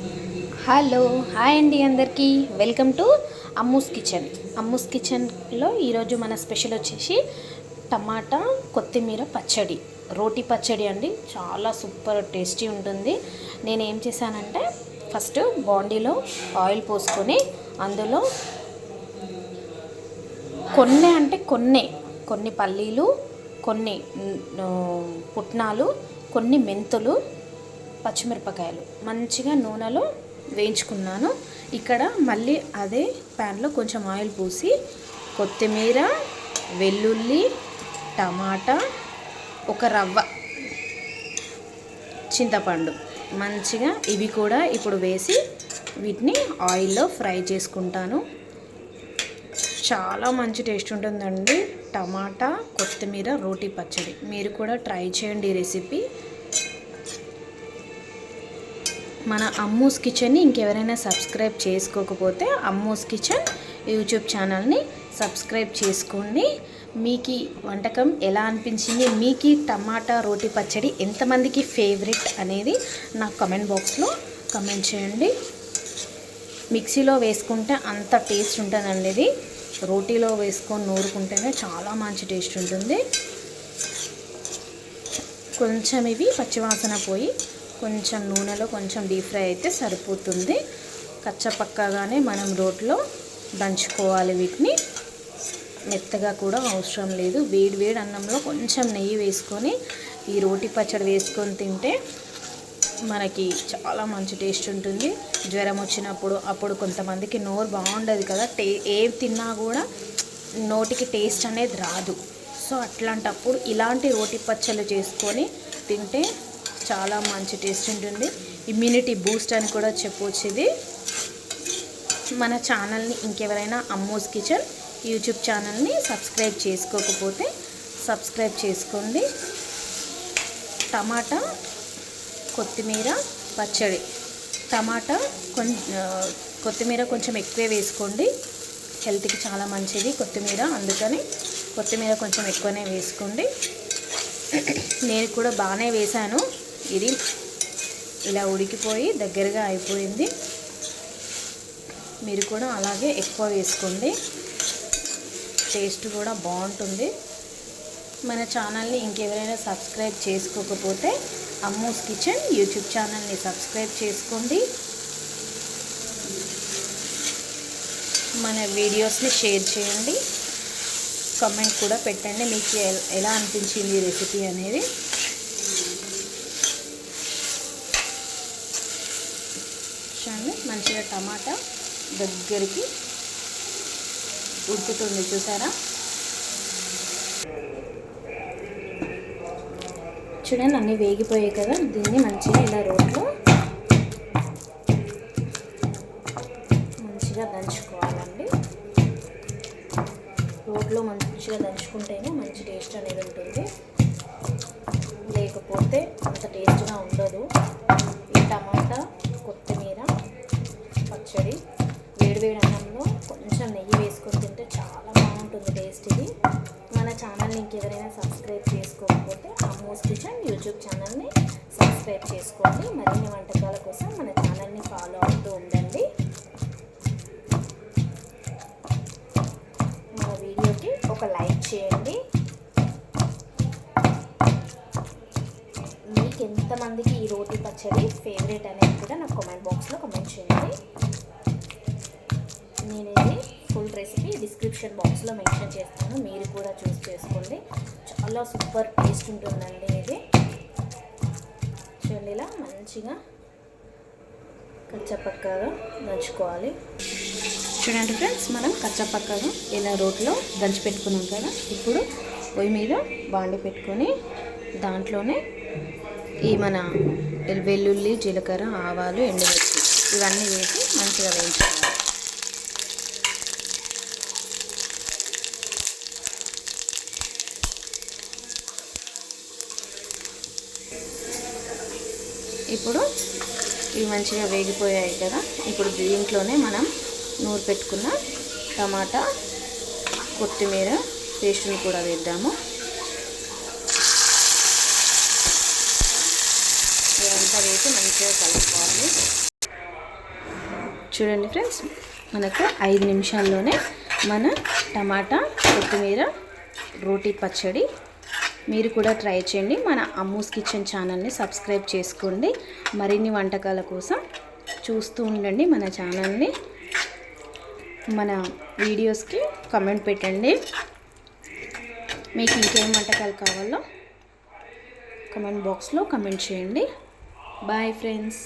Hello hi అండి అందరికీ welcome to Ammu's కిచెన్లో ఈరోజు మన స్పెషల్ వచ్చేసి టమాటా కొత్తిమీర పచ్చడి, రోటి పచ్చడి అండి. చాలా సూపర్ టేస్టీ ఉంటుంది. నేను ఏం చేశానంటే ఫస్ట్ బాండీలో ఆయిల్ పోసుకొని అందులో కొన్ని పల్లీలు, కొన్ని పుట్నాలు, కొన్ని మెంతులు, పచ్చిమిరపకాయలు మంచిగా నూనెలో వేయించుకున్నాను. ఇక్కడ మళ్ళీ అదే ప్యాన్లో కొంచెం ఆయిల్ పోసి కొత్తిమీర, వెల్లుల్లి, టమాటా, ఒక రవ్వ చింతపండు మంచిగా ఇవి కూడా ఇప్పుడు వేసి వీటిని ఆయిల్లో ఫ్రై చేసుకుంటాను. చాలా మంచి టేస్ట్ ఉంటుందండి టమాటా కొత్తిమీర రోటి పచ్చడి. మీరు కూడా ట్రై చేయండి ఈ రెసిపీ. మన అమ్మూస్ కిచెన్ని ఇంకెవరైనా సబ్స్క్రైబ్ చేసుకోకపోతే అమ్మూస్ కిచెన్ యూట్యూబ్ ఛానల్ని సబ్స్క్రైబ్ చేసుకోండి. మీకు వంటకం ఎలా అనిపించింది, మీకు టమాటా రోటి పచ్చడి ఎంతమందికి ఫేవరెట్ అనేది నాకు కమెంట్ బాక్స్లో కమెంట్ చేయండి. మిక్సీలో వేసుకుంటే అంత టేస్ట్ ఉంటుందండి. ఇది రోటీలో వేసుకొని నూరుకుంటేనే చాలా మంచి టేస్ట్ ఉంటుంది. కొంచెం ఇవి పచ్చివాసన పోయి కొంచెం నూనెలో కొంచెం డీప్ ఫ్రై అయితే సరిపోతుంది. కచ్చపక్కగానే మనం రోట్లో దంచుకోవాలి. వీటిని మెత్తగా కూడా అవసరం లేదు. వేడి అన్నంలో కొంచెం నెయ్యి వేసుకొని ఈ రోటి పచ్చడి వేసుకొని తింటే మనకి చాలా మంచి టేస్ట్ ఉంటుంది. జ్వరం వచ్చినప్పుడు అప్పుడు కొంతమందికి నోరు బాగుండదు కదా, ఏం తిన్నా కూడా నోటికి టేస్ట్ అనేది రాదు. సో అట్లాంటప్పుడు ఇలాంటి రోటి పచ్చళ్ళు చేసుకొని తింటే చాలా మంచి టేస్ట్ ఉంటుంది. ఇమ్యూనిటీ బూస్ట్ అని కూడా చెప్పవచ్చు. ఇది మన ఛానల్ని ఇంకెవరైనా అమ్మూస్ కిచెన్ యూట్యూబ్ ఛానల్ని సబ్స్క్రైబ్ చేసుకోకపోతే సబ్స్క్రైబ్ చేసుకోండి. టమాటా కొత్తిమీర పచ్చడి, కొత్తిమీర కొంచెం ఎక్కువే వేసుకోండి. హెల్త్కి చాలా మంచిది కొత్తిమీర, అందుకని కొత్తిమీర కొంచెం ఎక్కువనే వేసుకోండి. నేను కూడా బాగానే వేశాను. ఇది ఇలా ఉడికిపోయి దగ్గరగా అయిపోయింది. మీరు కూడా అలాగే ఎక్కువ వేసుకోండి, టేస్ట్ కూడా బాగుంటుంది. మన ఛానల్ని ఇంకెవరైనా సబ్స్క్రైబ్ చేసుకోకపోతే అమ్మూస్ కిచెన్ యూట్యూబ్ ఛానల్ని సబ్స్క్రైబ్ చేసుకోండి. మన వీడియోస్ని షేర్ చేయండి, కామెంట్ కూడా పెట్టండి మీకు ఎలా అనిపించింది ఈ రెసిపీ అనేది. మంచిగా టమాటా దగ్గరికి ఉడుకుతుంది, చూసారా? చూడండి అన్నీ వేగిపోయాయి కదా. దీన్ని మంచిగా ఇలా రోట్లో మంచిగా దంచుకోవాలండి. రోట్లో మంచిగా దంచుకుంటేనే మంచి టేస్ట్ అనేది ఉంటుంది, లేకపోతే అంత టేస్ట్గా ఉండదు. ఈ టమాటా కొత్తిమీర పచ్చడి వేడి అన్నంలో కొంచెం నెయ్యి వేసుకొని తింటే చాలా బాగుంటుంది టేస్ట్. ఇది మన ఛానల్ని ఇంకెవరైనా సబ్స్క్రైబ్ చేసుకోకపోతే అమ్మూస్ కిచెన్ యూట్యూబ్ ఛానల్ని సబ్స్క్రైబ్ చేసుకోండి. మరిన్ని వంటకాల కోసం మన ఛానల్ని ఫాలో అవుతూ ఉండండి. మన వీడియోకి ఒక లైక్ చేయండి. మీకు ఎంతమందికి ఈ రోటి పచ్చడి ఫేవరెట్ అనేది కూడా నాకు కామెంట్ బాక్స్లో కామెంట్ చేయండి. నేను ఇది ఫుల్ రెసిపీ డిస్క్రిప్షన్ బాక్స్లో మెన్షన్ చేస్తాను, మీరు కూడా చూస్ చేసుకోండి. చాలా సూపర్ టేస్ట్ ఉంటుందండి ఇది. చూడండి ఇలా మంచిగా కచ్చపక్కగా దంచుకోవాలి. చూడండి ఫ్రెండ్స్, మనం కచ్చపక్కగా ఇలా రోట్లో దంచి పెట్టుకున్నాం కదా. ఇప్పుడు పొయ్యి మీద బాండి పెట్టుకొని దాంట్లోనే ఈ మన వెల్లుల్లి, జీలకర్ర, ఆవాలు, ఎండుమిర్చి ఇవన్నీ వేసి మంచిగా వేయించుకోవాలి. ఇప్పుడు ఇవి మంచిగా వేగిపోయాయి కదా. ఇప్పుడు దీంట్లోనే మనం నూరు పెట్టుకున్న టమాటా కొత్తిమీర పేస్ట్ని కూడా వేద్దాము. ఇదంతా వేసి మంచిగా కలుపుకోవాలి. చూడండి ఫ్రెండ్స్, మనకు 5 నిమిషాల్లోనే మన టమాటా కొత్తిమీర రోటీ పచ్చడి. మీరు కూడా ట్రై చేయండి. మన అమ్మూస్ కిచెన్ ఛానల్ని సబ్స్క్రైబ్ చేసుకోండి. మరిన్ని వంటకాల కోసం చూస్తూ ఉండండి మన ఛానల్ని. మన వీడియోస్కి కమెంట్ పెట్టండి. మీకు ఇంకేం వంటకాలు కావాలో కమెంట్ బాక్స్లో కమెంట్ చేయండి. Bye friends.